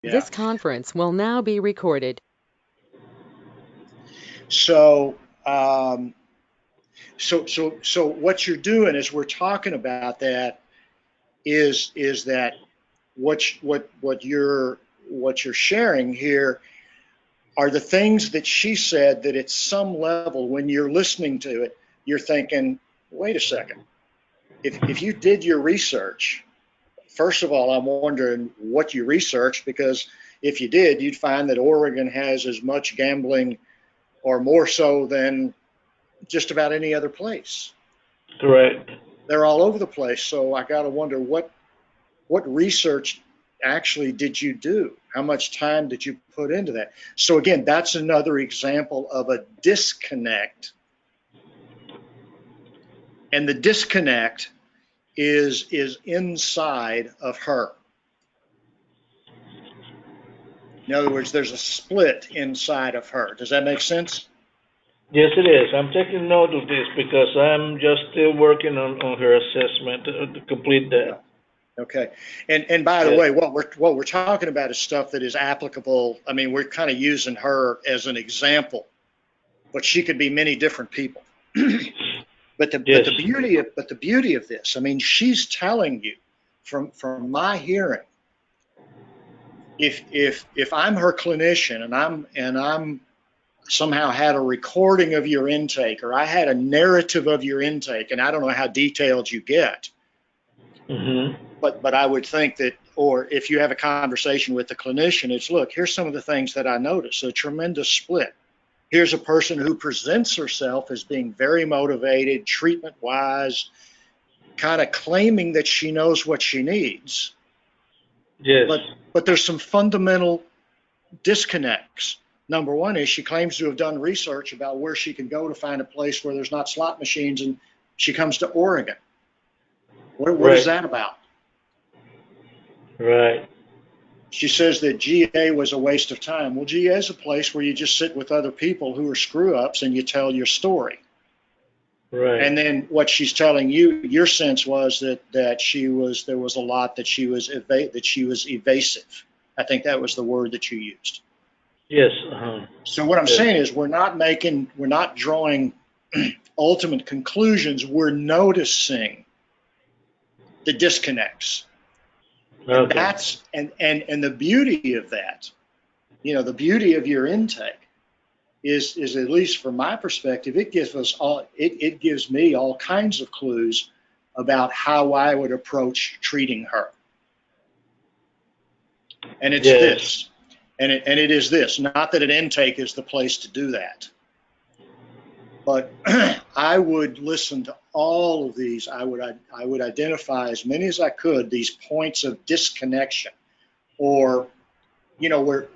Yeah. This conference will now be recorded. So, um, so what you're doing is we're talking about that is that what you're sharing here are the things that she said that at some level when you're listening to it, you're thinking, wait a second. If you did your research, first of all, I'm wondering what you researched because if you did, you'd find that Oregon has as much gambling or more so than just about any other place. Correct. They're all over the place. So I got to wonder what research actually did you do? How much time did you put into that? So again, that's another example of a disconnect. And the disconnect is inside of her. In other words, there's a split inside of her. Does that make sense? Yes, it is. I'm taking note of this because I'm just still working on her assessment to complete that. Yeah. Okay. And by the Yes. way, what we're talking about is stuff that is applicable. I mean, we're kind of using her as an example, but she could be many different people. but the but Yes. the beauty of this, I mean, she's telling you from my hearing, if I'm her clinician and I'm somehow had a recording of your intake or I had a narrative of your intake, and I don't know how detailed you get, Mhm. but I would think that, or if you have a conversation with the clinician, it's look, here's some of the things that I noticed. A tremendous split. Here's a person who presents herself as being very motivated, treatment wise, kind of claiming that she knows what she needs, Yes. but there's some fundamental disconnects. Number one is she claims to have done research about where she can go to find a place where there's not slot machines, and she comes to Oregon. What is Right. that about? Right. She says that GA was a waste of time. Well, GA is a place where you just sit with other people who are screw ups and you tell your story. Right. And then what she's telling you, your sense was that there was a lot that she was evasive. I think that was the word that you used. Yes. Uh-huh. So what I'm Yes. saying is we're not drawing ultimate conclusions. We're noticing the disconnects. And Okay. that's and the beauty of that, the beauty of your intake is at least from my perspective, it gives me all kinds of clues about how I would approach treating her. And it's Yes. this. And it is this, not that an intake is the place to do that. But I would listen to all of these. I would identify as many as I could these points of disconnection, or where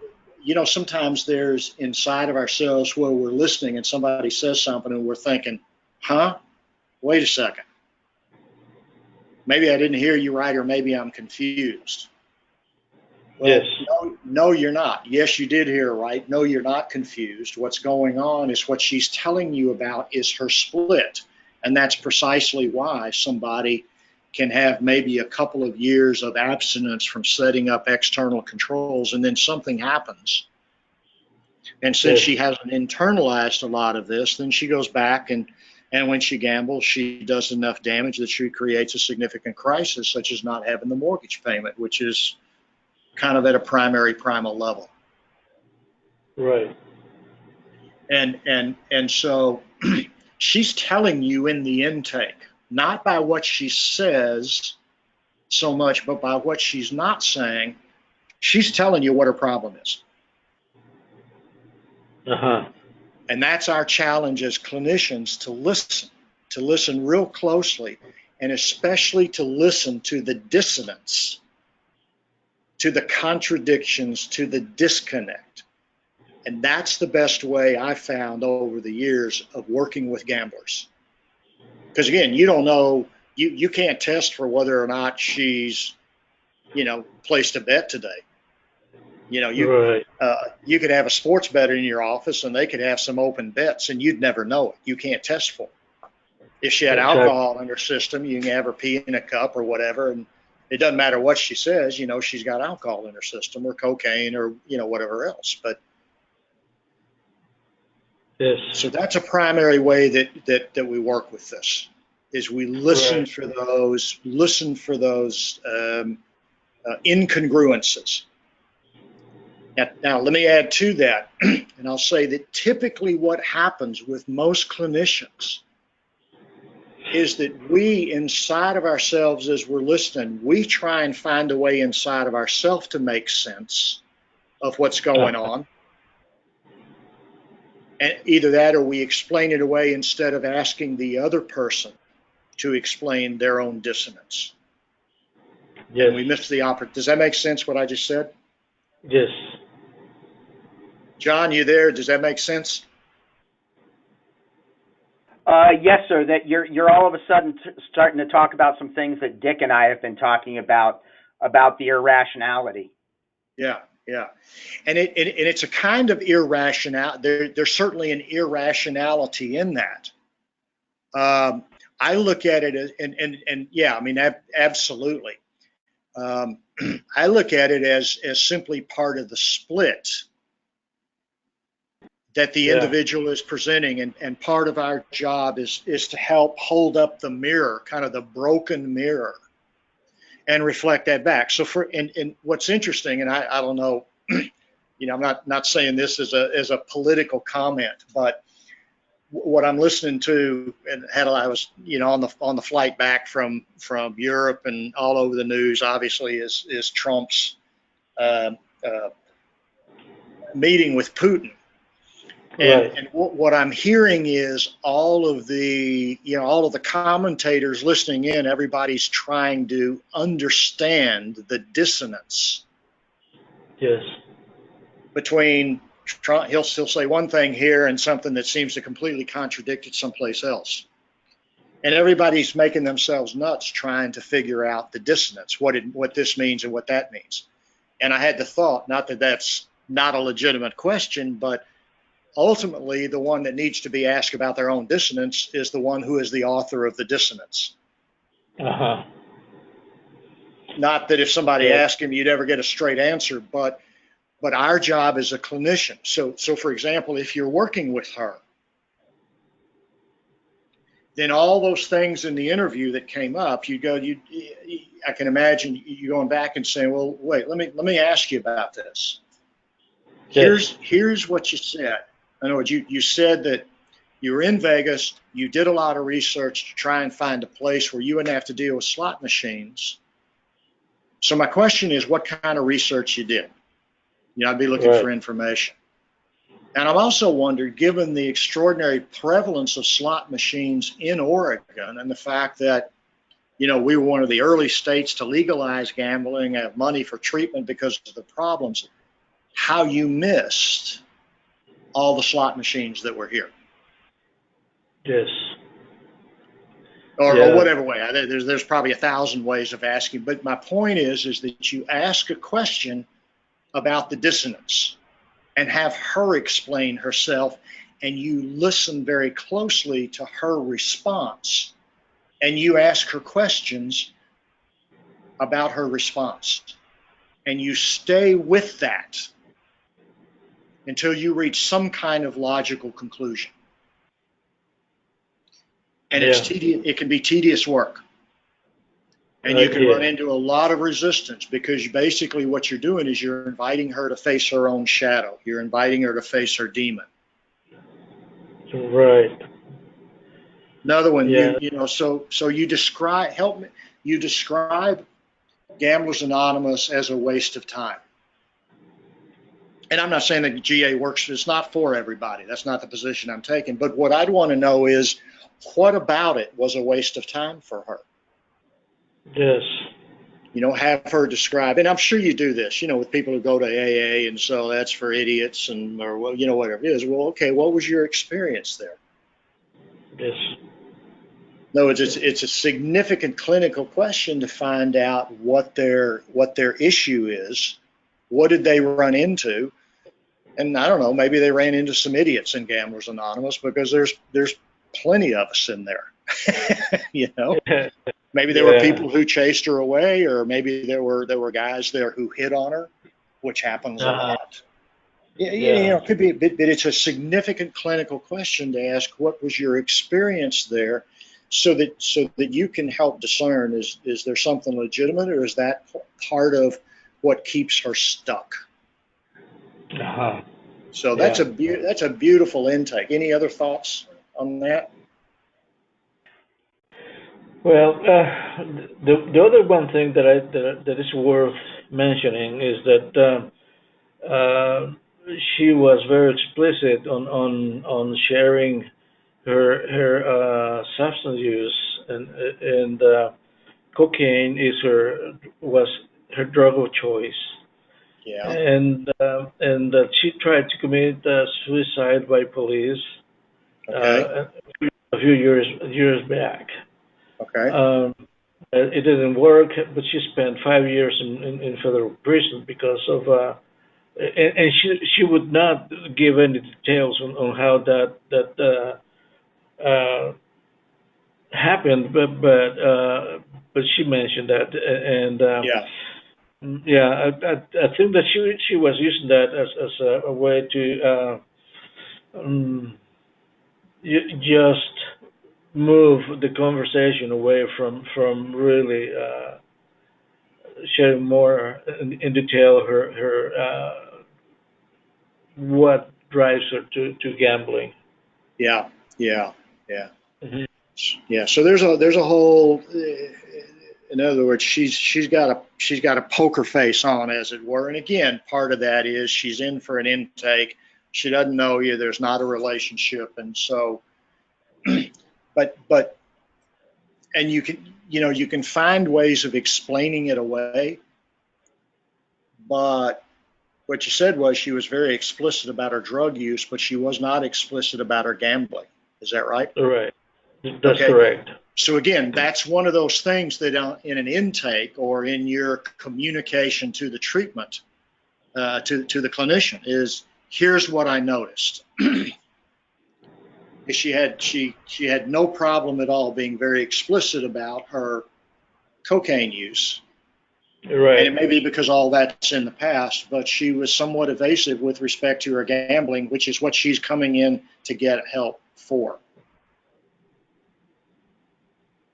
sometimes there's inside of ourselves where we're listening and somebody says something and we're thinking, huh? Wait a second. Maybe I didn't hear you right, or maybe I'm confused. Yes. Well, no, no, you're not. Yes, you did hear right. No, you're not confused. What's going on is what she's telling you about is her split. And that's precisely why somebody can have maybe a couple of years of abstinence from setting up external controls, and then something happens. And since Yes. she hasn't internalized a lot of this, then she goes back and when she gambles, she does enough damage that she creates a significant crisis, such as not having the mortgage payment, which is kind of at a primary primal level. Right. And so she's telling you in the intake, not by what she says so much, but by what she's not saying. She's telling you what her problem is. Uh huh. And that's our challenge as clinicians, to listen real closely, and especially to listen to the dissonance, to the contradictions, to the disconnect. And that's the best way I found over the years of working with gamblers. Because again, you don't know, you can't test for whether or not she's, placed a bet today. You know, Right. you could have a sports bettor in your office and they could have some open bets and you'd never know it. You can't test for it. If she had Exactly. alcohol in her system, you can have her pee in a cup or whatever, and It doesn't matter what she says, she's got alcohol in her system or cocaine or, whatever else. But Yes. so that's a primary way that we work with this, is we listen for those incongruences. Now, let me add to that, and I'll say that typically what happens with most clinicians is that we, inside of ourselves, as we're listening, we try and find a way inside of ourselves to make sense of what's going on. And either that or we explain it away instead of asking the other person to explain their own dissonance. Yes. And we miss the opportunity. Does that make sense, what I just said? Yes. John, you there? Does that make sense? Yes, sir. That you're all of a sudden starting to talk about some things that Dick and I have been talking about the irrationality. Yeah, and it's a kind of irrationality. There's certainly an irrationality in that. I look at it as, and yeah, I mean, absolutely. I look at it as simply part of the split that the individual is presenting, and part of our job is to help hold up the mirror, kind of the broken mirror, and reflect that back. So and what's interesting, and I don't know, I'm not saying this as a political comment, but what I'm listening to, and I was on the flight back from Europe, and all over the news obviously is Trump's meeting with Putin. And what I'm hearing is all of the commentators listening in, everybody's trying to understand the dissonance. Yes. Between Trump, he'll say one thing here and something that seems to completely contradict it someplace else. And everybody's making themselves nuts trying to figure out the dissonance, what this means and what that means. And I had the thought, not that that's not a legitimate question, but ultimately, the one that needs to be asked about their own dissonance is the one who is the author of the dissonance. Uh-huh. Not that if somebody asked him, you'd ever get a straight answer, but our job as a clinician. So for example, if you're working with her, then all those things in the interview that came up, I can imagine you going back and saying, well, wait, let me ask you about this. Yes. Here's what you said. In other words, you said that you were in Vegas, you did a lot of research to try and find a place where you wouldn't have to deal with slot machines. So my question is, what kind of research you did? I'd be looking for information. And I've also wondered, given the extraordinary prevalence of slot machines in Oregon and the fact that, we were one of the early states to legalize gambling, have money for treatment because of the problems, how you missed all the slot machines that were here. Yes. Or whatever way. There's probably 1,000 ways of asking, but my point is that you ask a question about the dissonance and have her explain herself, and you listen very closely to her response, and you ask her questions about her response, and you stay with that until you reach some kind of logical conclusion. And it's tedious. It can be tedious work. And you can run into a lot of resistance, because basically what you're doing is you're inviting her to face her own shadow. You're inviting her to face her demon. Right. Another one, so you describe Gamblers Anonymous as a waste of time. And I'm not saying that GA works, it's not for everybody. That's not the position I'm taking. But what I'd want to know is, what about it was a waste of time for her? Yes. Have her describe, and I'm sure you do this, with people who go to AA, and so that's for idiots, or whatever it is. Well, okay, what was your experience there? Yes. No, it's a significant clinical question to find out what their issue is. What did they run into? And I don't know, maybe they ran into some idiots in Gamblers Anonymous, because there's plenty of us in there. Maybe there were Yeah. people who chased her away, or maybe there were guys there who hit on her, which happens a Uh-huh. lot. Yeah, Yeah. it could be, but it's a significant clinical question to ask. What was your experience there, so that you can help discern is there something legitimate, or is that part of what keeps her stuck? Uh-huh. So Yeah. that's a beautiful intake. Any other thoughts on that? Well, the other one thing that is worth mentioning is that she was very explicit on sharing her substance use, and cocaine was her drug of choice, Yeah. and that she tried to commit suicide by police Okay. a few years back. Okay. Um, it didn't work, but she spent 5 years in federal prison because of and she would not give any details on how that happened, but she mentioned that, and Yeah. yeah, I think that she was using that as a way to just move the conversation away from really sharing more in detail her what drives her to gambling. Yeah. Yeah. Yeah. Hmm. Yeah. So there's a whole. In other words, she's got a poker face on, as it were. And again, part of that is she's in for an intake. She doesn't know you. There's not a relationship, and so, but and you can find ways of explaining it away. But what you said was she was very explicit about her drug use, but she was not explicit about her gambling. Is that right? Right, that's Okay. correct. So again, that's one of those things that in an intake or in your communication to the treatment, to the clinician, is here's what I noticed. She had no problem at all being very explicit about her cocaine use, and it Right. may be because all that's in the past, but she was somewhat evasive with respect to her gambling, which is what she's coming in to get help for,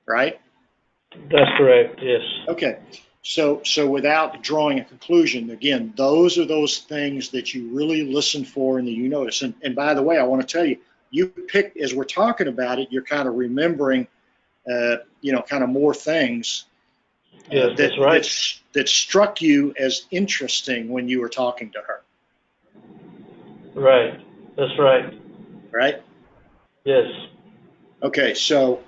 right? That's correct. Yes. Okay. So without drawing a conclusion, again, those are those things that you really listen for and that you notice. And by the way, I want to tell you, you pick as we're talking about it, you're kind of remembering, kind of more things Yes, that that's right. that struck you as interesting when you were talking to her, Right. That's right. right? Yes. Okay. So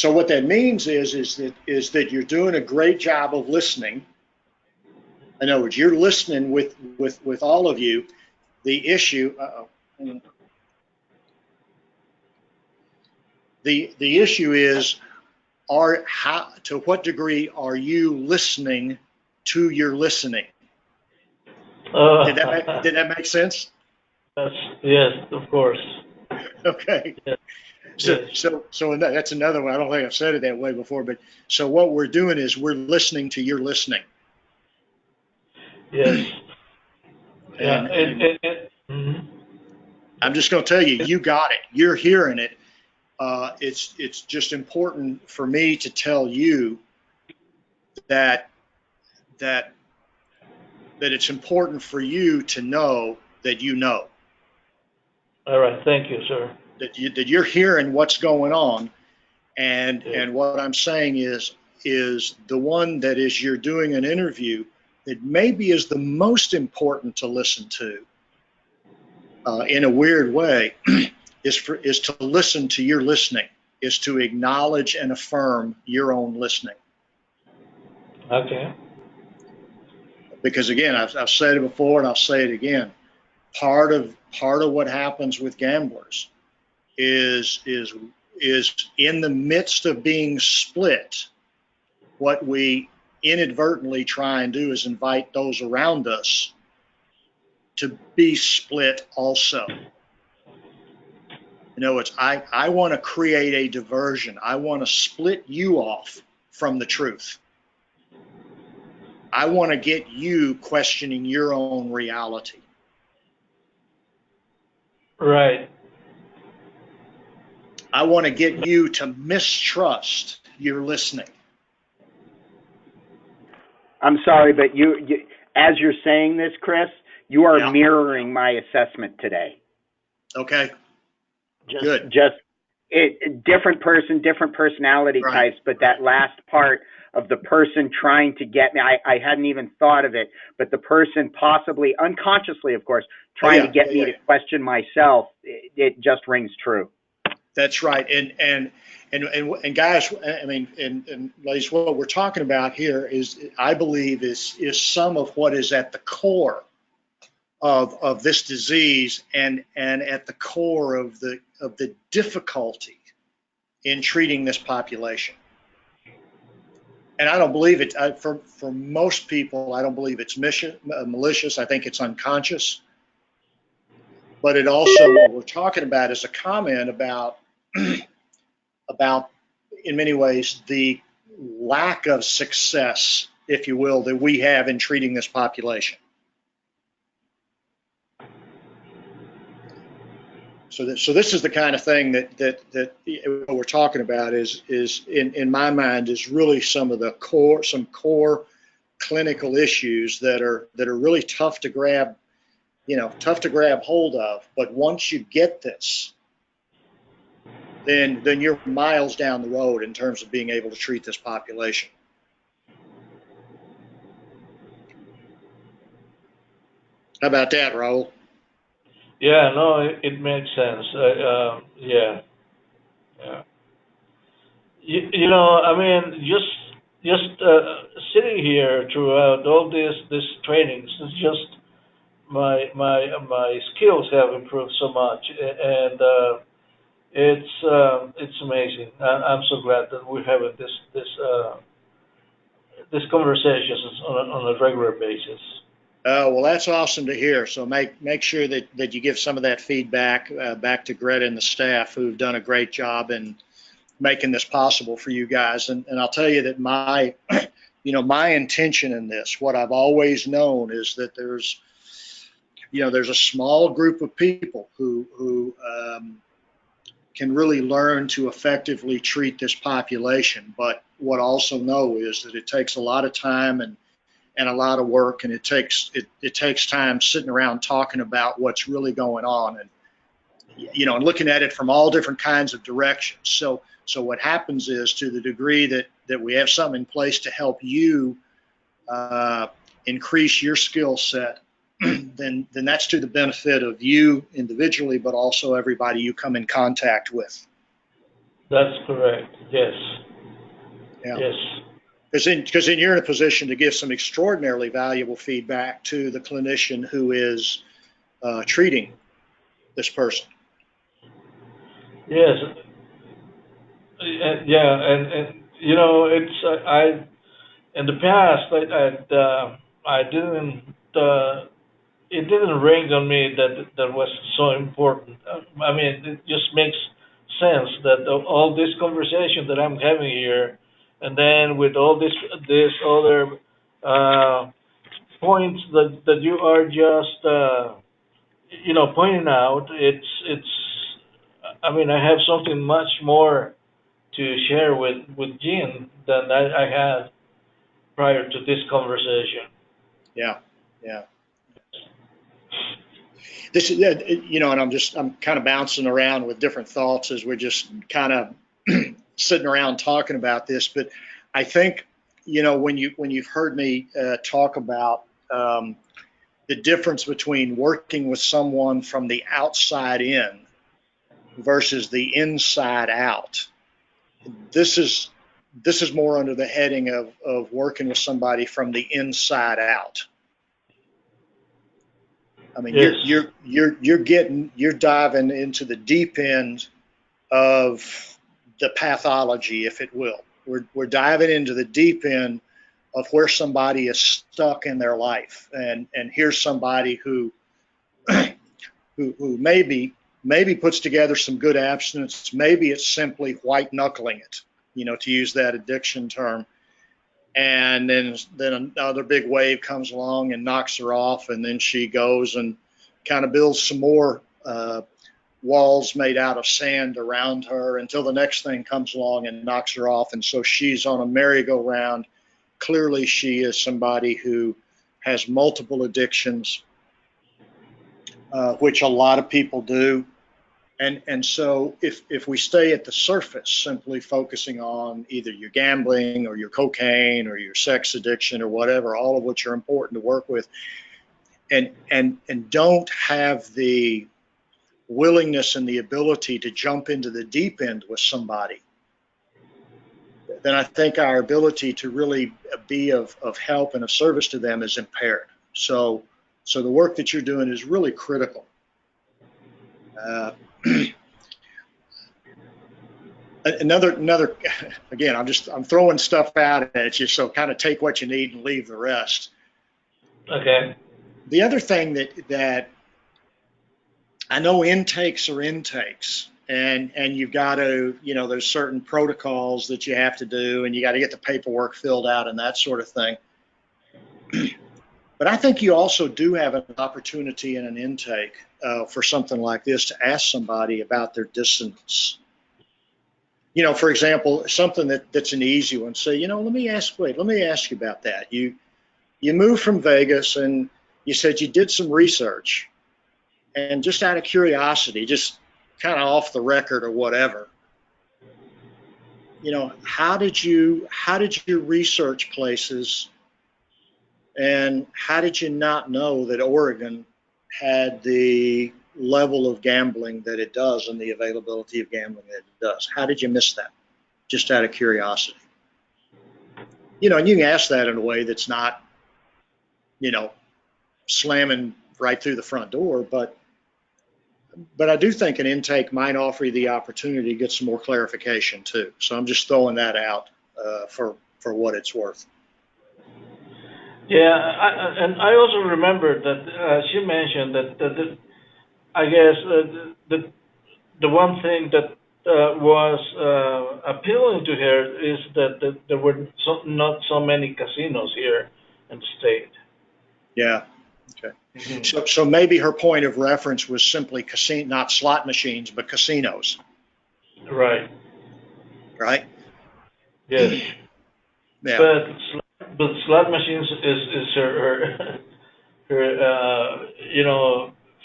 what that means is that you're doing a great job of listening. In other words, you're listening with all of you. The issue, the issue is, to what degree are you listening to your listening? Did that make sense? that's yes, of course. Okay. Yes. So Yes. so so that's another one. I don't think I've said it that way before, but so what we're doing is we're listening to your listening, Yes. Yeah. and Mhm. I'm just going to tell you, you got it. You're hearing it. It's just important for me to tell you that that that it's important for you to know that you know All right. Thank you, sir. that you're hearing what's going on, and Yes. and what I'm saying is the one that is you're doing an interview that maybe is the most important to listen to, in a weird way, is to listen to your listening, is to acknowledge and affirm your own listening. Okay. Because again, I've said it before and I'll say it again. Part of what happens with gamblers is in the midst of being split. What we inadvertently try and do is invite those around us to be split also. No, it's I want to create a diversion. I want to split you off from the truth. I want to get you questioning your own reality. Right. I want to get you to mistrust your listening. I'm sorry, but you as you're saying this, Chris, you are Yeah. mirroring my assessment today. Okay. Just, Good. different person, different personality Right. types, but that last part of the person trying to get me, I hadn't even thought of it, but the person possibly, unconsciously, of course, trying yeah, to get yeah, me yeah. to question myself, it just rings true. That's right. And guys, I mean, and ladies, what we're talking about here is, I believe, is some of what is at the core of this disease, and at the core of the difficulty in treating this population. And I don't believe it, for most people, I don't believe it's malicious. I think it's unconscious. But it also, what we're talking about is a comment about about, in many ways, the lack of success, if you will, that we have in treating this population. So this is the kind of thing that what we're talking about is in my mind is really some core clinical issues that are really tough to grab hold of. But once you get this, then you're miles down the road in terms of being able to treat this population. How about that, Raul? Yeah, no, it makes sense. Yeah. You know, I mean, just sitting here throughout all these trainings, it's just my skills have improved so much, and it's amazing. I'm so glad that we're having this conversations on a regular basis. Well, that's awesome to hear. So make sure that you give some of that feedback back to Greta and the staff, who've done a great job in making this possible for you guys. And I'll tell you that my intention in this, what I've always known, is that there's a small group of people who can really learn to effectively treat this population. But what I also know is that it takes a lot of time and a lot of work, and it takes time sitting around talking about what's really going on, and and looking at it from all different kinds of directions. So what happens is, to the degree that we have something in place to help you increase your skill set, then that's to the benefit of you individually, but also everybody you come in contact with. That's correct. Yes. Yeah. Yes. Because then you're in a position to give some extraordinarily valuable feedback to the clinician who is treating this person. Yes. Yeah, and it's I in the past I didn't it didn't ring on me that was so important. I mean, it just makes sense that all this conversation that I'm having here, and then with all this other points that you are just pointing out, it's. I mean, I have something much more to share with Jean than I had prior to this conversation. Yeah, yeah. This is, and I'm kind of bouncing around with different thoughts as we're just kind of sitting around talking about this. But I think, when you've heard me talk about the difference between working with someone from the outside in versus the inside out, this is more under the heading of working with somebody from the inside out. I mean, Yes. you're diving into the deep end of the pathology, if it will. We're diving into the deep end of where somebody is stuck in their life, and here's somebody who maybe maybe puts together some good abstinence. Maybe it's simply white knuckling it, to use that addiction term. And then another big wave comes along and knocks her off, and then she goes and kind of builds some more walls made out of sand around her until the next thing comes along and knocks her off. And so she's on a merry-go-round. Clearly, she is somebody who has multiple addictions, which a lot of people do. And so if we stay at the surface, simply focusing on either your gambling or your cocaine or your sex addiction or whatever, all of which are important to work with, and don't have the willingness and the ability to jump into the deep end with somebody, then I think our ability to really be of help and of service to them is impaired. So the work that you're doing is really critical. Another again, I'm throwing stuff out at you, so kind of take what you need and leave the rest. Okay. The other thing that I know, intakes are intakes, and you've got to, there's certain protocols that you have to do, and you got to get the paperwork filled out and that sort of thing. But I think you also do have an opportunity in an intake for something like this to ask somebody about their dissonance. For example, something that's an easy one. Say, let me ask you about that. You moved from Vegas and you said you did some research, and just out of curiosity, just kind of off the record or whatever, how did you research places, and how did you not know that Oregon had the level of gambling that it does and the availability of gambling that it does? How did you miss that? Just out of curiosity. And you can ask that in a way that's not, slamming right through the front door, but I do think an intake might offer you the opportunity to get some more clarification too. So I'm just throwing that out for what it's worth. Yeah, I also remember that she mentioned that I guess the one thing that was appealing to her is that there were not so many casinos here in the state. Yeah. Okay. Mm-hmm. So maybe her point of reference was simply not slot machines, but casinos. Right. Right. Yes. Yeah. But slot machines is her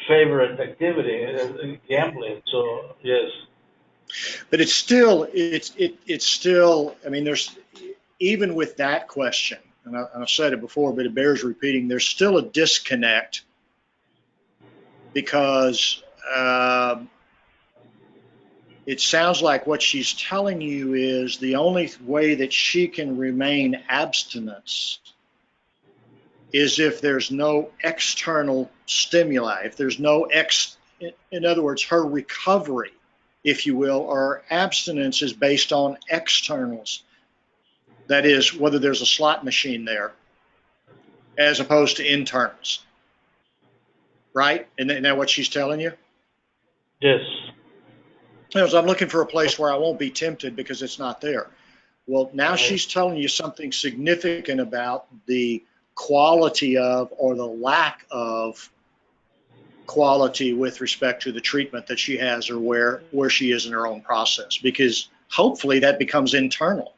favorite activity, gambling. So yes. But it's still. I mean, there's, even with that question, and I've said it before, but it bears repeating. There's still a disconnect because it sounds like what she's telling you is the only way that she can remain abstinence is if there's no external stimuli, if there's no in other words, her recovery, if you will, or abstinence is based on externals. That is, whether there's a slot machine there, as opposed to internals. Right? Isn't that what she's telling you? Yes. So I'm looking for a place where I won't be tempted because it's not there. Well, now she's telling you something significant about the quality of, or the lack of quality with respect to the treatment that she has, or where she is in her own process, because hopefully that becomes internal.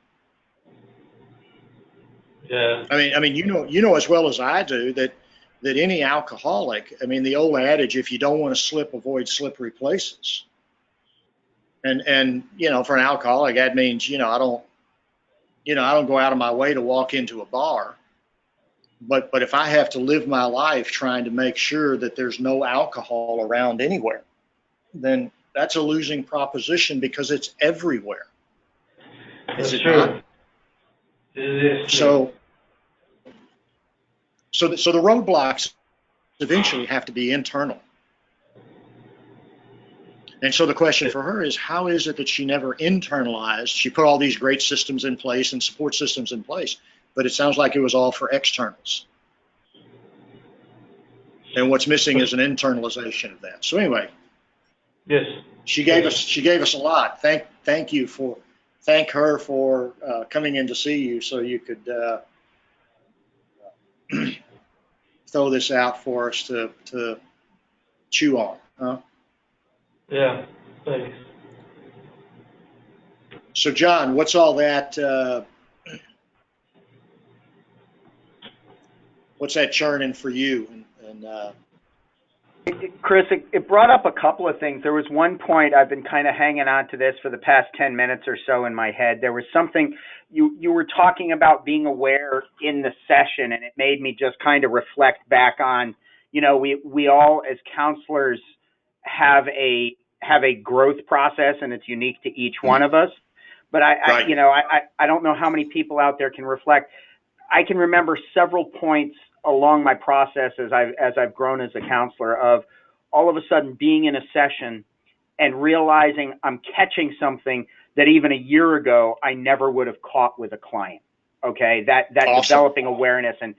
Yeah. I mean, you know as well as I do that any alcoholic, I mean, the old adage, if you don't want to slip, avoid slippery places. And for an alcoholic, that means, I don't go out of my way to walk into a bar. But if I have to live my life trying to make sure that there's no alcohol around anywhere, then that's a losing proposition because it's everywhere. Is it true? Not? It is true. So the roadblocks eventually have to be internal. And so the question for her is, how is it that she never internalized? She put all these great systems in place and support systems in place, but it sounds like it was all for externals. And what's missing is an internalization of that. So anyway, Yes. She gave us a lot. Thank her for coming in to see you so you could throw this out for us to chew on. Huh? Yeah. Thanks. So John, what's all that? What's that churning for you? And Chris, it brought up a couple of things. There was one point I've been kind of hanging on to this for the past 10 minutes or so in my head. There was something you were talking about being aware in the session, and it made me just kind of reflect back on, we all as counselors have a growth process, and it's unique to each one of us. But I don't know how many people out there can reflect. I can remember several points along my process as I've grown as a counselor of all of a sudden being in a session and realizing I'm catching something that even a year ago I never would have caught with a client. Okay, that awesome. Developing awareness and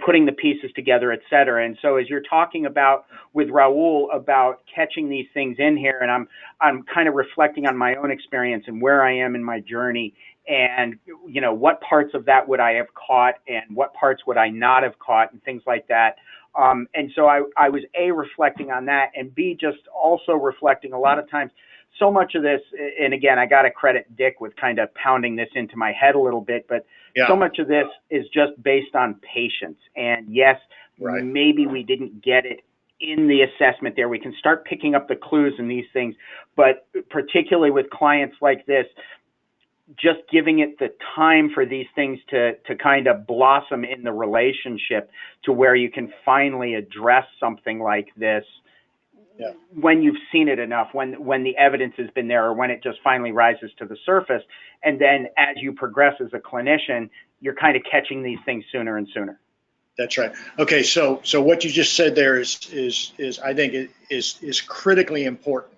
putting the pieces together, et cetera. And so as you're talking about with Raul about catching these things in here, and I'm kind of reflecting on my own experience and where I am in my journey, and what parts of that would I have caught and what parts would I not have caught and things like that. And so I was A, reflecting on that, and B, just also reflecting a lot of times so much of this, and again, I got to credit Dick with kind of pounding this into my head a little bit, but so much of this is just based on patience. And yes, maybe we didn't get it in the assessment there. We can start picking up the clues in these things, but particularly with clients like this, just giving it the time for these things to kind of blossom in the relationship to where you can finally address something like this when you've seen it enough, when the evidence has been there, or when it just finally rises to the surface. And then as you progress as a clinician, you're kind of catching these things sooner and sooner. That's right. Okay, so what you just said there is I think is critically important.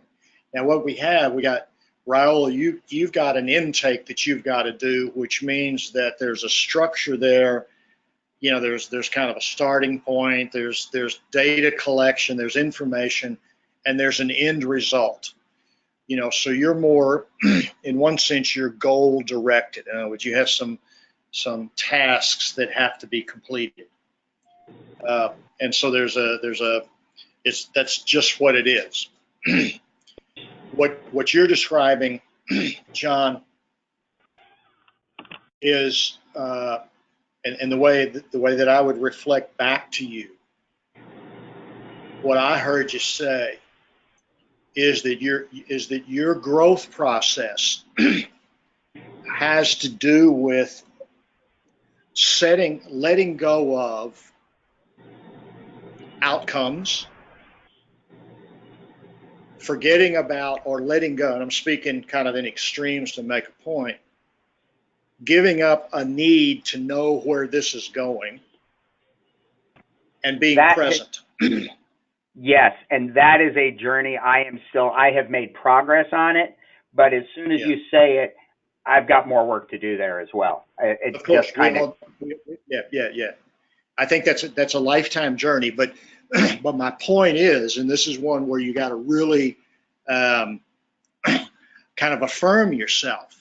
Now what we got Raul, you've got an intake that you've got to do, which means that there's a structure there. There's kind of a starting point, there's data collection, there's information, and there's an end result. So you're more, in one sense, you're goal directed. In other words, you have some tasks that have to be completed, and so that's just what it is. What you're describing, John, is and the way that I would reflect back to you, what I heard you say is that your growth process has to do with letting go of outcomes, forgetting about or letting go, and I'm speaking kind of in extremes to make a point, giving up a need to know where this is going, and being present. Yes, and that is a journey I have made progress on it, but as soon as you say it, I've got more work to do there as well. It's of course, just kind of. Yeah. I think that's a lifetime journey, but my point is, and this is one where you got to really kind of affirm yourself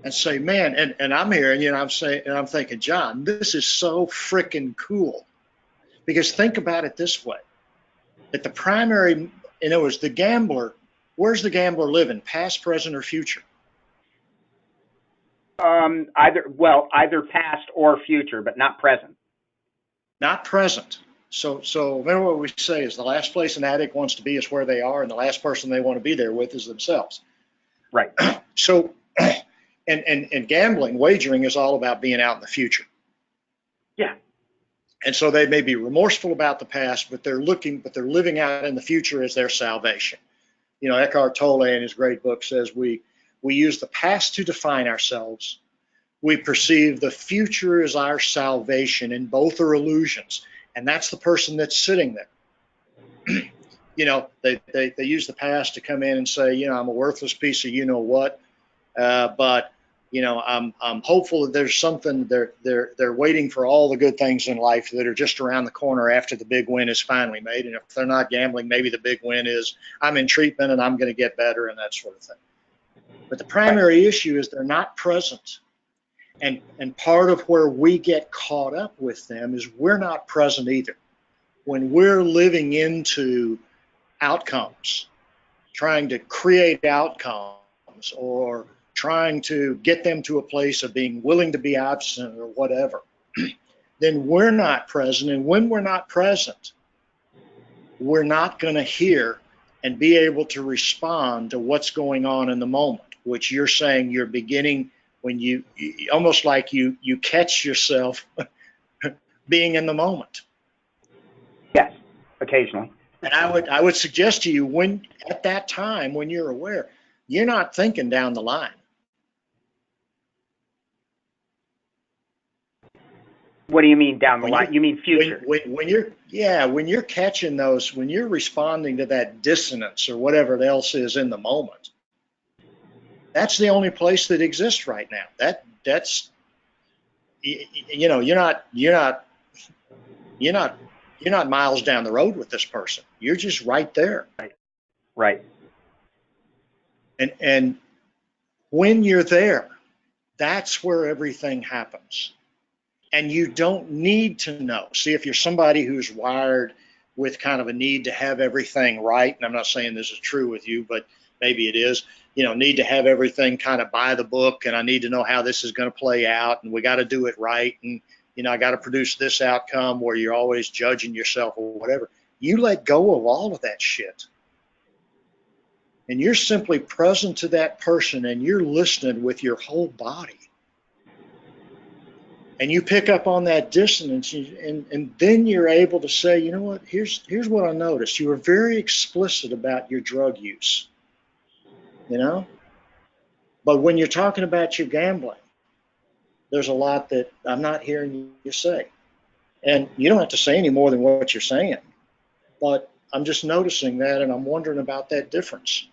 and say, man, and I'm here, and I'm thinking, John, this is so freaking cool, because think about it this way: that the primary, the gambler. Where's the gambler living? Past, present, or future? Either past or future, but not present. Not present. So remember what we say is the last place an addict wants to be is where they are, and the last person they want to be there with is themselves. Right. So, and gambling, wagering is all about being out in the future. Yeah. And so they may be remorseful about the past, but they're living out in the future as their salvation. Eckhart Tolle in his great book says we use the past to define ourselves. We perceive the future as our salvation, and both are illusions. And that's the person that's sitting there. They use the past to come in and say, I'm a worthless piece of what, but I'm hopeful that there's something they're waiting for all the good things in life that are just around the corner after the big win is finally made. And if they're not gambling, maybe the big win is I'm in treatment and I'm going to get better and that sort of thing. But the primary issue is they're not present. And part of where we get caught up with them is we're not present either. When we're living into outcomes, trying to create outcomes or trying to get them to a place of being willing to be absent or whatever, then we're not present. And when we're not present, we're not going to hear and be able to respond to what's going on in the moment, which you're saying you're beginning when you almost like you catch yourself being in the moment. Yes, occasionally. And I would suggest to you, when at that time when you're aware, you're not thinking down the line. What do you mean down the line? You mean future? When you're catching those, when you're responding to that dissonance or whatever else is in the moment, that's the only place that exists right now. That's you're not miles down the road with this person. You're just right there. Right. And when you're there, that's where everything happens. And you don't need to know. See, if you're somebody who's wired with kind of a need to have everything right, and I'm not saying this is true with you, but maybe it is, need to have everything kind of by the book, and I need to know how this is going to play out, and we got to do it right, and I got to produce this outcome where you're always judging yourself or whatever. You let go of all of that shit. And you're simply present to that person, and you're listening with your whole body. And you pick up on that dissonance, and then you're able to say, you know what, here's what I noticed. You were very explicit about your drug use, But when you're talking about your gambling, there's a lot that I'm not hearing you say. And you don't have to say any more than what you're saying. But I'm just noticing that, and I'm wondering about that difference.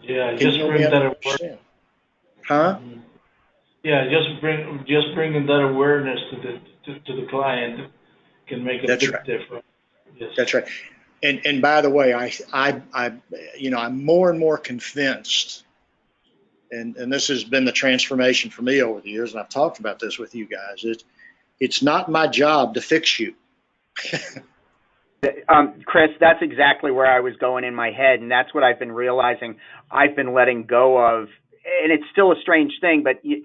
Yeah, just bring that awareness. Huh? Yeah, just bringing that awareness to the client can make a big difference. Yes. That's right. And by the way, I'm more and more convinced, and this has been the transformation for me over the years, and I've talked about this with you guys. It's not my job to fix you. Chris, that's exactly where I was going in my head, and that's what I've been realizing I've been letting go of. And it's still a strange thing, but you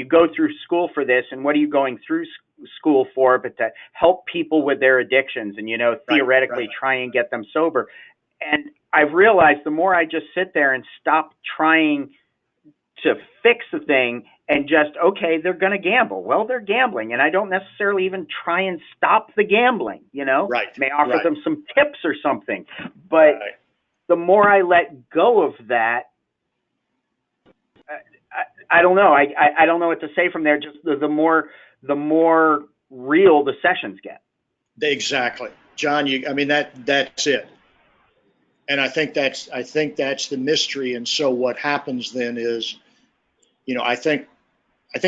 go through school for this, and what are you going through school for but to help people with their addictions and, theoretically try and get them sober. And I've realized the more I just sit there and stop trying to fix the thing and just, okay, they're going to gamble. Well, they're gambling, and I don't necessarily even try and stop the gambling, Right. May offer them some tips or something. But the more I let go of that, I don't know. I don't know what to say from there. Just the more real the sessions get. Exactly, John. That's it. And I think that's the mystery. And so what happens then is, I think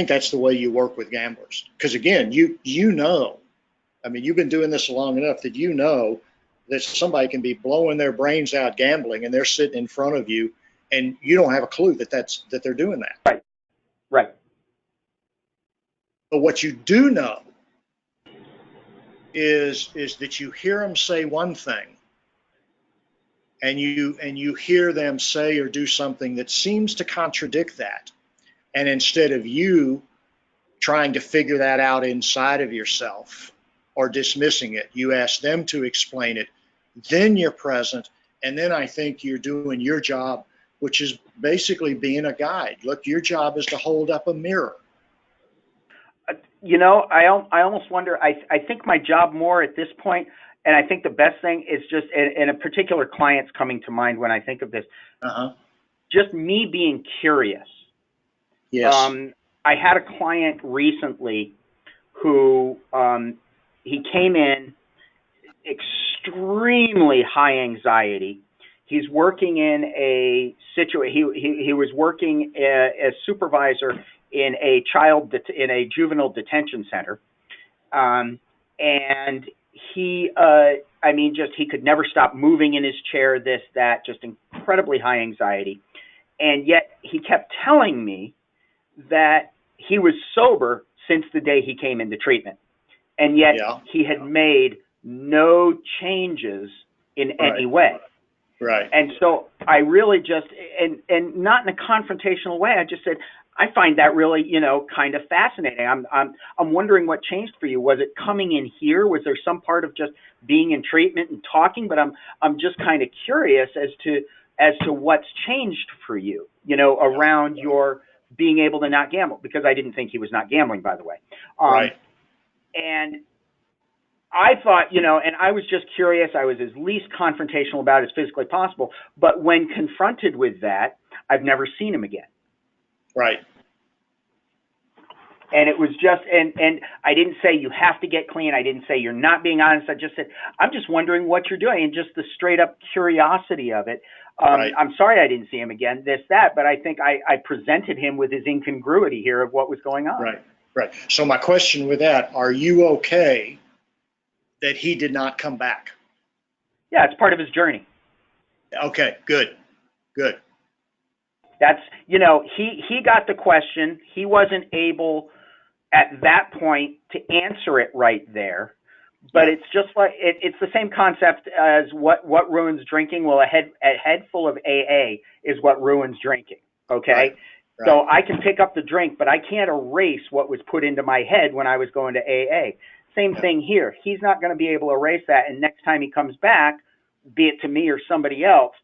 that's the way you work with gamblers. Because again, you've been doing this long enough that that somebody can be blowing their brains out gambling, and they're sitting in front of you, and you don't have a clue that they're doing that. Right. But what you do know is that you hear them say one thing, and you hear them say or do something that seems to contradict that. And instead of you trying to figure that out inside of yourself or dismissing it, you ask them to explain it. Then you're present, and then I think you're doing your job, which is basically being a guide. Look, your job is to hold up a mirror. I almost wonder, I think my job more at this point, and I think the best thing is just, and a particular client's coming to mind when I think of this, just me being curious. Yes. I had a client recently who he came in extremely high anxiety. He's working in a he was working as supervisor in a juvenile detention center, and he he could never stop moving in his chair, this, that, just incredibly high anxiety. And yet he kept telling me that he was sober since the day he came into treatment. And yet he had made no changes in any way. Right. And so I really just, and not in a confrontational way, I just said, I find that really, kind of fascinating. I'm wondering what changed for you. Was it coming in here? Was there some part of just being in treatment and talking? But I'm just kind of curious as to what's changed for you, around your being able to not gamble, because I didn't think he was not gambling, by the way. Right. And I thought, and I was just curious. I was as least confrontational about it as physically possible. But when confronted with that, I've never seen him again. Right. And it was just, and I didn't say you have to get clean. I didn't say you're not being honest. I just said, I'm just wondering what you're doing, and just the straight up curiosity of it. Right. I'm sorry I didn't see him again, this, that, but I think I presented him with his incongruity here of what was going on. Right. Right. So my question with that, are you okay that he did not come back? Yeah, it's part of his journey. Okay, good. Good. That's, he got the question. He wasn't able at that point to answer it right there. But it's just like, it's the same concept as what ruins drinking. Well, a head full of AA is what ruins drinking. Okay. Right. So I can pick up the drink, but I can't erase what was put into my head when I was going to AA. Same thing here. He's not going to be able to erase that. And next time he comes back, be it to me or somebody else,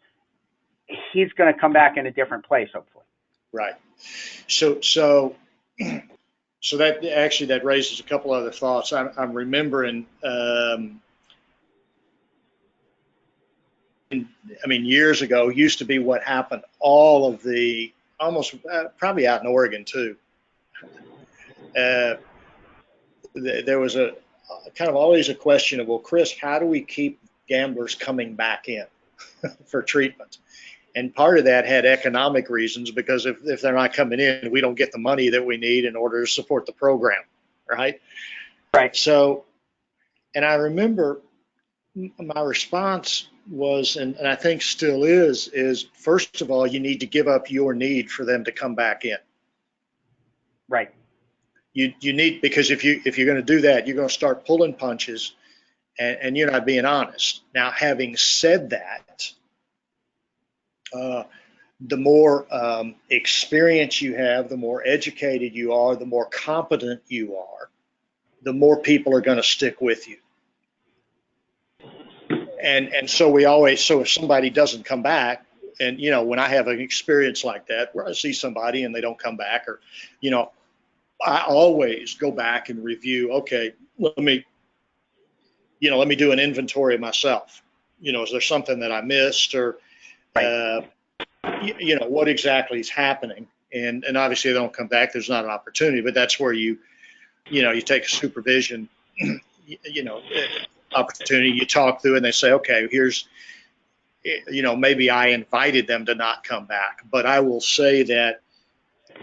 he's going to come back in a different place, hopefully. Right. So that raises a couple other thoughts. I'm remembering, years ago, used to be what happened. All of the, almost probably out in Oregon too. There was a kind of always a question of, well, Chris, how do we keep gamblers coming back in for treatment? And part of that had economic reasons, because if they're not coming in, we don't get the money that we need in order to support the program, right? Right. So, and I remember my response was, and I think still is first of all, you need to give up your need for them to come back in. Right. You need, because if you're going to do that, you're going to start pulling punches, and you're not being honest. Now, having said that, the more experience you have, the more educated you are, the more competent you are, the more people are going to stick with you. And so if somebody doesn't come back, and when I have an experience like that where I see somebody and they don't come back, or I always go back and review. Okay, let me do an inventory of myself. Is there something that I missed, or what exactly is happening? And obviously they don't come back. There's not an opportunity, but that's where you take a supervision, opportunity. You talk through, and they say, okay, here's, maybe I invited them to not come back, but I will say that.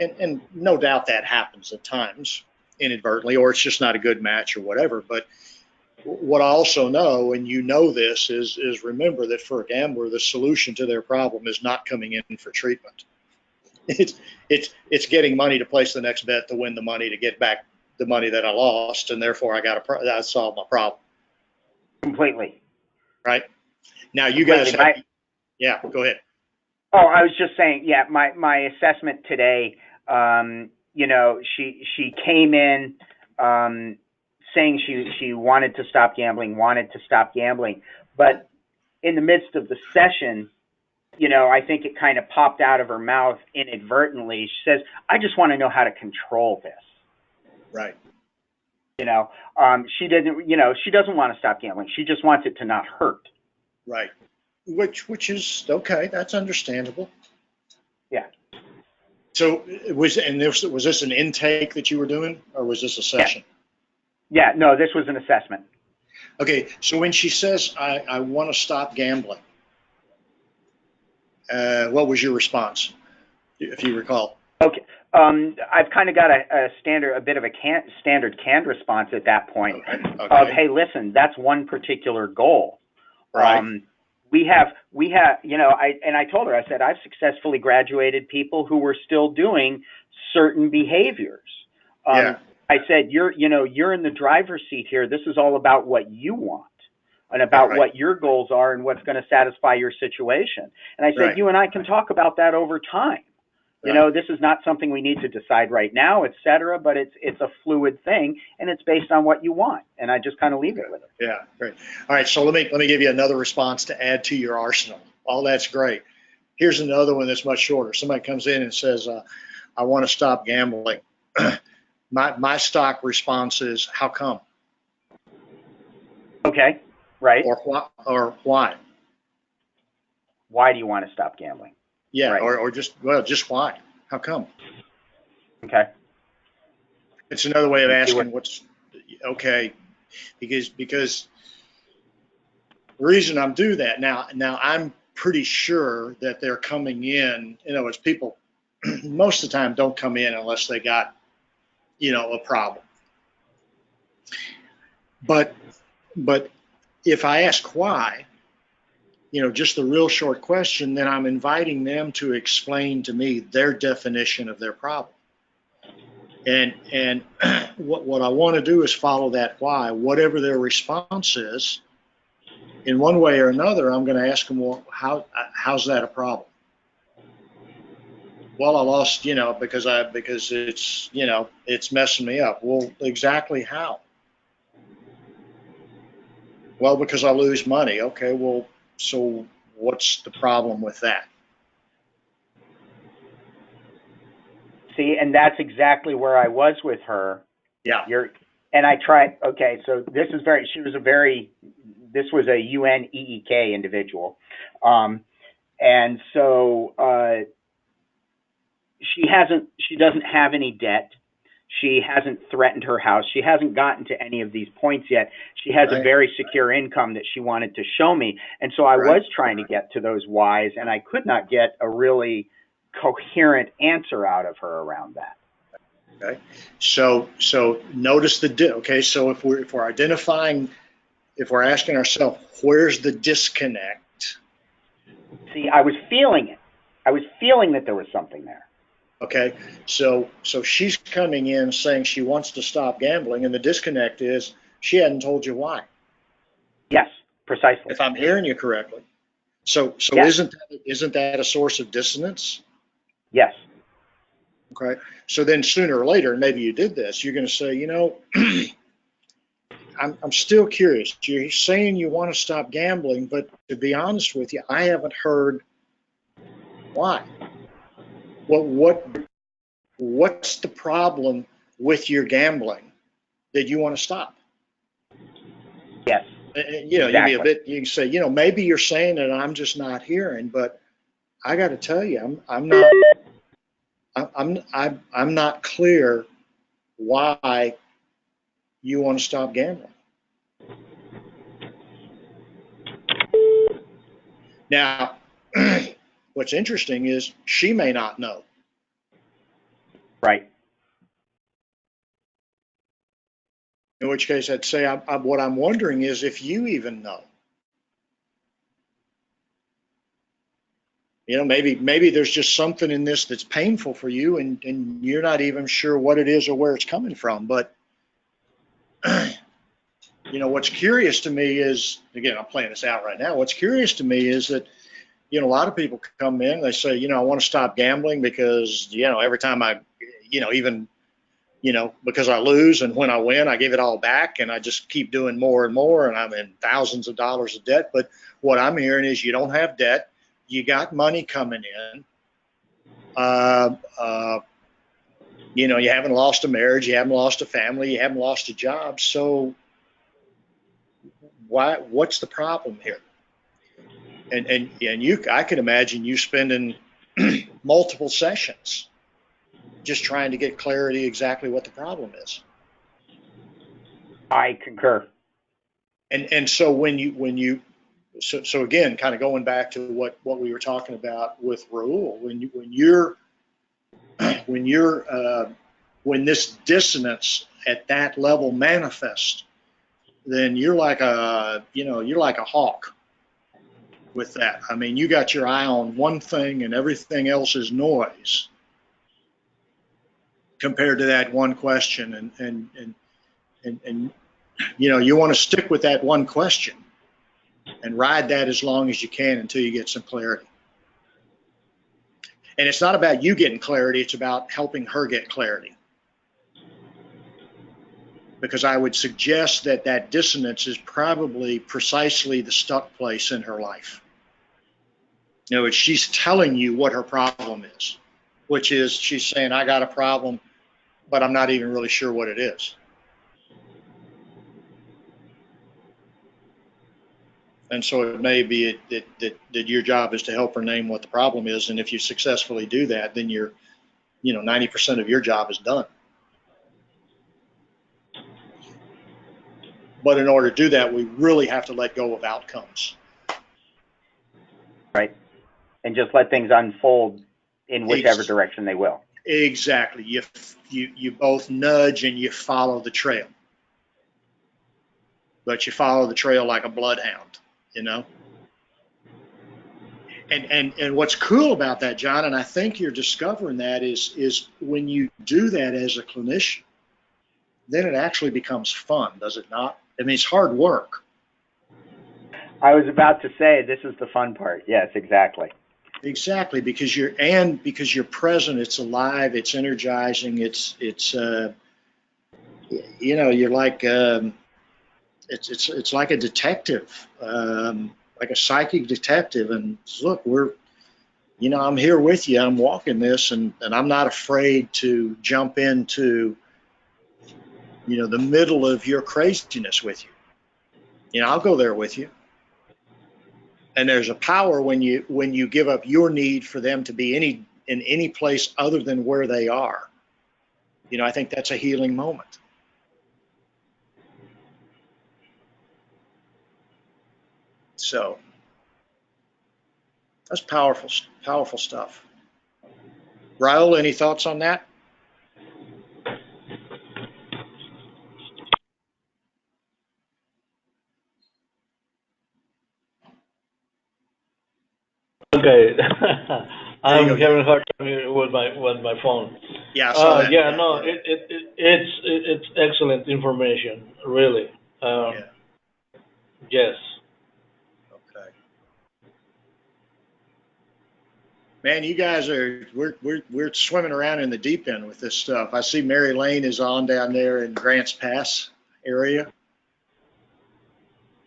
And no doubt that happens at times inadvertently, or it's just not a good match or whatever. But what I also know, and this, is remember that for a gambler, the solution to their problem is not coming in for treatment. It's getting money to place the next bet to win the money, to get back the money that I lost, and therefore I solved my problem. Completely. Right. Now you guys go ahead. Oh, I was just saying, my assessment today, she came in saying she wanted to stop gambling, but in the midst of the session, I think it kind of popped out of her mouth inadvertently. She says, I just want to know how to control this. Right. She doesn't want to stop gambling. She just wants it to not hurt. Right. Which is okay. That's understandable. Yeah. So was this an intake that you were doing, or was this a session? Yeah. No, this was an assessment. Okay. So when she says, I want to stop gambling, What was your response, if you recall? Okay. I've kind of got a bit of a standard canned response at that point Okay. of, hey, listen, that's one particular goal. Right. We have, I told her, I said, I've successfully graduated people who were still doing certain behaviors. Yeah. I said, you're in the driver's seat here. This is all about what you want and about Right. what your goals are and what's going to satisfy your situation. And I said, Right. you and I can talk about that over time. Right. This is not something we need to decide right now, et cetera, but it's a fluid thing, and it's based on what you want. And I just kind of leave it with it. Yeah, great. All right, so let me give you another response to add to your arsenal. All that's great. Here's another one that's much shorter. Somebody comes in and says, I want to stop gambling. My stock response is, how come? Okay, right. Or why? Why do you want to stop gambling? Yeah, Right. or just why? How come? Okay. It's another way of Let's see asking what's okay, because the reason I'm do that now I'm pretty sure that they're coming in, as people most of the time don't come in unless they got, a problem. But if I ask why, just the real short question, then I'm inviting them to explain to me their definition of their problem. And what I want to do is follow that why. Whatever their response is, in one way or another, I'm going to ask them, well, how's that a problem? Well, I lost, because it's, it's messing me up. Well, exactly how? Well, because I lose money. Okay, well, so what's the problem with that? See, and that's exactly where I was with her. Yeah. And I tried. Okay, so this was a UNEEK individual, and so she doesn't have any debt. She hasn't threatened her house. She hasn't gotten to any of these points yet. She has a very secure income that she wanted to show me. And so I was trying to get to those whys, and I could not get a really coherent answer out of her around that. Okay. So notice so if we're identifying, if we're asking ourselves, where's the disconnect? See, I was feeling it. I was feeling that there was something there. Okay, so she's coming in saying she wants to stop gambling, and the disconnect is she hadn't told you why. Yes, precisely. If I'm hearing you correctly. So yes. isn't that a source of dissonance? Yes. Okay. So then sooner or later, maybe you did this, you're going to say, I'm still curious. You're saying you want to stop gambling, but to be honest with you, I haven't heard why. What's the problem with your gambling that you want to stop? Yes. Exactly. You can say, maybe you're saying that I'm just not hearing, but I got to tell you, I'm not clear why you want to stop gambling. Now, what's interesting is she may not know. Right. In which case, I'd say what I'm wondering is if you even know. Maybe there's just something in this that's painful for you, and you're not even sure what it is or where it's coming from. But what's curious to me is, again, I'm playing this out right now. What's curious to me is that a lot of people come in, they say, I want to stop gambling because every time I, even because I lose, and when I win, I give it all back, and I just keep doing more and more, and I'm in thousands of dollars of debt. But what I'm hearing is you don't have debt. You got money coming in. You haven't lost a marriage, you haven't lost a family, you haven't lost a job. So what's the problem here? And I can imagine you spending multiple sessions just trying to get clarity exactly what the problem is. I concur. And so when you So again, kind of going back to what we were talking about with Raul, when this dissonance at that level manifests, then you're like a hawk with that. I mean, you got your eye on one thing and everything else is noise compared to that one question. And you want to stick with that one question and ride that as long as you can until you get some clarity. And it's not about you getting clarity, it's about helping her get clarity. Because I would suggest that that dissonance is probably precisely the stuck place in her life. She's telling you what her problem is, which is she's saying, I got a problem, but I'm not even really sure what it is. And so it may be that your job is to help her name what the problem is. And if you successfully do that, then 90% of your job is done. But in order to do that, we really have to let go of outcomes. Right. And just let things unfold in whichever direction they will. Exactly. You both nudge and you follow the trail. But you follow the trail like a bloodhound, And what's cool about that, John, and I think you're discovering that is when you do that as a clinician, then it actually becomes fun, does it not? I mean, it's hard work. I was about to say, this is the fun part. Yes, exactly. Exactly, because you're present, it's alive, it's energizing, you're like it's like a detective, like a psychic detective, and look, I'm here with you, I'm walking this, and I'm not afraid to jump into the middle of your craziness with you. I'll go there with you. And there's a power when you give up your need for them to be in any place other than where they are. I think that's a healing moment. So that's powerful stuff. Raul, any thoughts on that? Okay. I'm having a hard time with my phone. Yeah, I saw that. Yeah, no, it's excellent information, really. Yeah. Yes. Okay. Man, you guys we're swimming around in the deep end with this stuff. I see Mary Lane is on down there in Grants Pass area.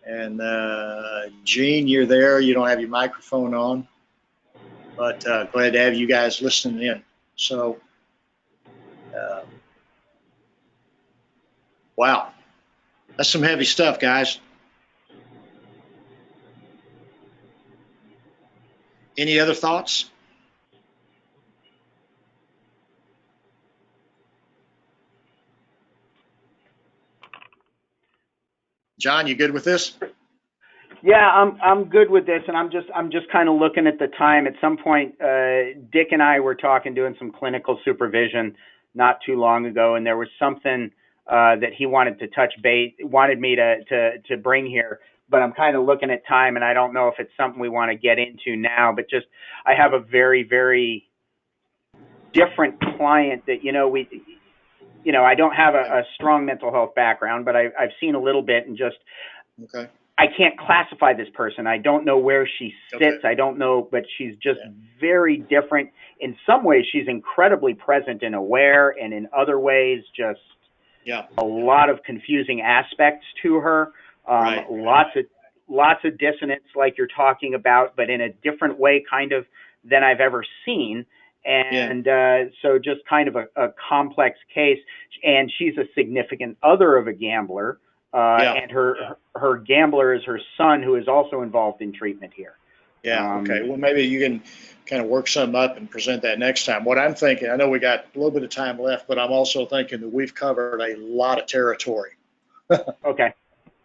And Gene, you're there. You don't have your microphone on, but glad to have you guys listening in. So, wow, that's some heavy stuff, guys. Any other thoughts? John, you good with this? Yeah, I'm good with this, and I'm just kind of looking at the time. At some point, Dick and I were doing some clinical supervision not too long ago, and there was something that he wanted me to bring here. But I'm kind of looking at time, and I don't know if it's something we want to get into now. But I have a very, very different client that I don't have a strong mental health background, but I've seen a little bit, and just. Okay. I can't classify this person. I don't know where she sits. Okay. I don't know, but she's just very different. In some ways, she's incredibly present and aware, and in other ways, just a lot of confusing aspects to her. Right. Lots of dissonance, like you're talking about, but in a different way, kind of than I've ever seen. And so, just kind of a complex case. And she's a significant other of a gambler. And her gambler is her son, who is also involved in treatment here. Yeah. Okay. Well, maybe you can kind of work something up and present that next time. What I'm thinking, I know we got a little bit of time left, but I'm also thinking that we've covered a lot of territory. Okay.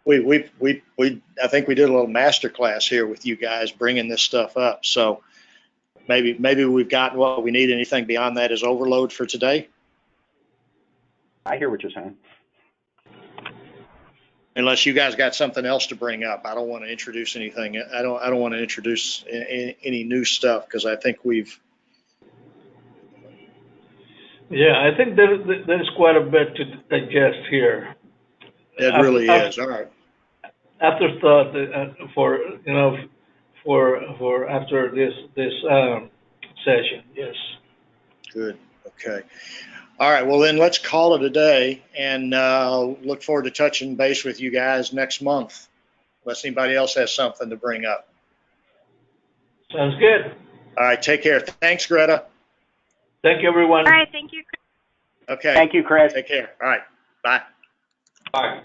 I think we did a little master class here with you guys bringing this stuff up. So maybe we've gotten what we need. Anything beyond that is overload for today. I hear what you're saying. Unless you guys got something else to bring up, I don't want to introduce anything. I don't want to introduce any new stuff because I think we've. Yeah, I think there's quite a bit to digest here. It really is. All right. Afterthought for for after this session. Yes. Good. Okay. All right. Well, then let's call it a day, and look forward to touching base with you guys next month. Unless anybody else has something to bring up. Sounds good. All right. Take care. Thanks, Greta. Thank you, everyone. All right, thank you. Okay. Thank you, Chris. Take care. All right. Bye. Bye.